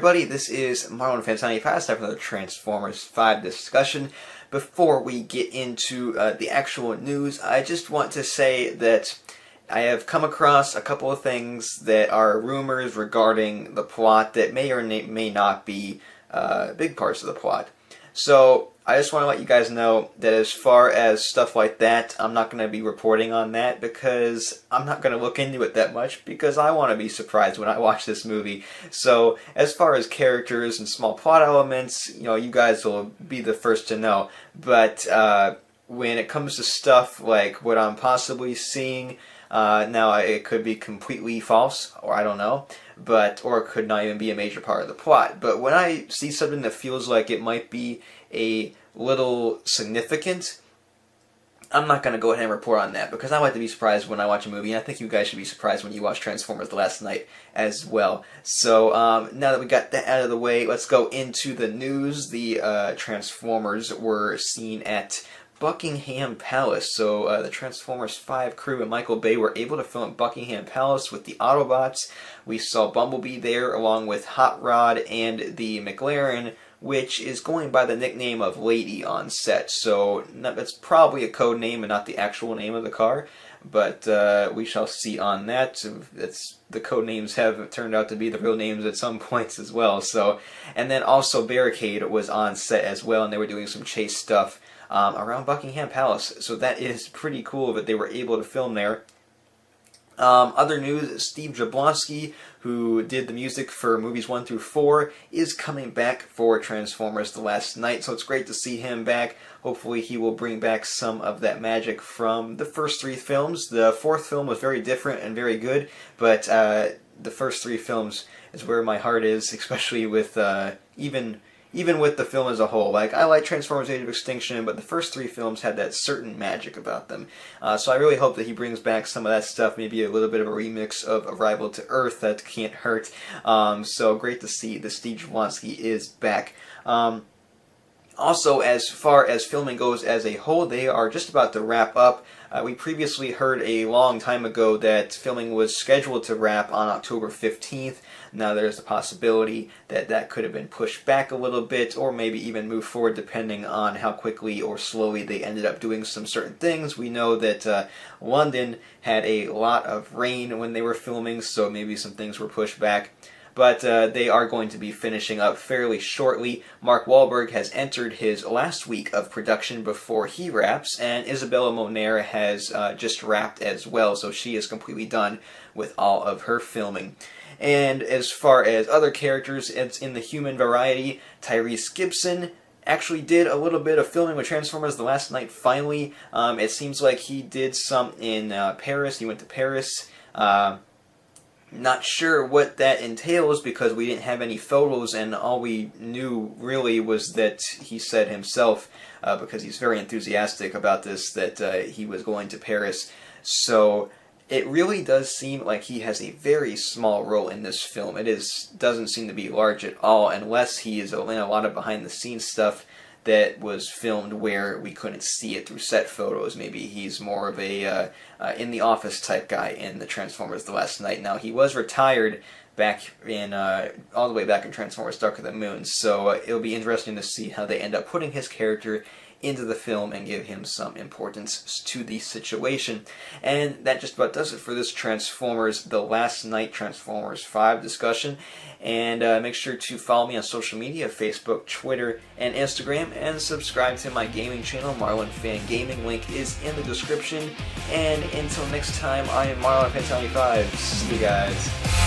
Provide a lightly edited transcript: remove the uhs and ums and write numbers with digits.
everybody, this is Marlon Fantani Fast time for the Transformers 5 discussion. Before we get into the actual news, I just want to say that I have come across a couple of things that are rumors regarding the plot that may or may not be big parts of the plot. So I just want to let you guys know that as far as stuff like that, I'm not going to be reporting on that because I'm not going to look into it that much because I want to be surprised when I watch this movie. So as far as characters and small plot elements, you guys will be the first to know. But when it comes to stuff like what I'm possibly seeing, now it could be completely false, or I don't know, or it could not even be a major part of the plot. But when I see something that feels like it might be a little significant, I'm not going to go ahead and report on that because I like to be surprised when I watch a movie, and I think you guys should be surprised when you watch Transformers The Last Night as well. So now that we got that out of the way, let's go into the news. The Transformers were seen at Buckingham Palace. So the Transformers 5 crew and Michael Bay were able to film at Buckingham Palace with the Autobots. We saw Bumblebee there along with Hot Rod and the McLaren, which is going by the nickname of Lady on set. So that's probably a code name and not the actual name of the car, but we shall see on that. The code names have turned out to be the real names at some points as well. So, and then also Barricade was on set as well, and they were doing some chase stuff around Buckingham Palace. So that is pretty cool that they were able to film there. Other news, Steve Jablonsky, who did the music for movies 1 through 4, is coming back for Transformers The Last Night, so it's great to see him back. Hopefully he will bring back some of that magic from the first 3 films. The 4th film was very different and very good, but the first 3 films is where my heart is, especially with even with the film as a whole. Like, I like Transformers Age of Extinction, but the first 3 films had that certain magic about them. So I really hope that he brings back some of that stuff, maybe a little bit of a remix of Arrival to Earth. That can't hurt. So great to see that Steve Jablonsky is back. Also, as far as filming goes as a whole, they are just about to wrap up. We previously heard a long time ago that filming was scheduled to wrap on October 15th. Now there's the possibility that that could have been pushed back a little bit, or maybe even moved forward depending on how quickly or slowly they ended up doing some certain things. We know that London had a lot of rain when they were filming, so maybe some things were pushed back. But they are going to be finishing up fairly shortly. Mark Wahlberg has entered his last week of production before he wraps, and Isabella Moner has just wrapped as well, so she is completely done with all of her filming. And as far as other characters, it's in the human variety, Tyrese Gibson actually did a little bit of filming with Transformers The Last Night finally. It seems like he did some in Paris. He went to Paris. Not sure what that entails because we didn't have any photos, and all we knew really was that he said himself, because he's very enthusiastic about this, that he was going to Paris. So it really does seem like he has a very small role in this film. It doesn't seem to be large at all, unless he is in a lot of behind-the-scenes stuff that was filmed where we couldn't see it through set photos. Maybe he's more of a in-the-office type guy in the Transformers The Last Night. Now, he was retired back in all the way back in Transformers Dark of the Moon, so it'll be interesting to see how they end up putting his character into the film and give him some importance to the situation. And that just about does it for this Transformers The Last Night Transformers 5 discussion. And make sure to follow me on social media, Facebook, Twitter, and Instagram, and subscribe to my gaming channel, Marlon Fan Gaming. Link is in the description. And until next time, I am Marlon Fan 75. See you guys.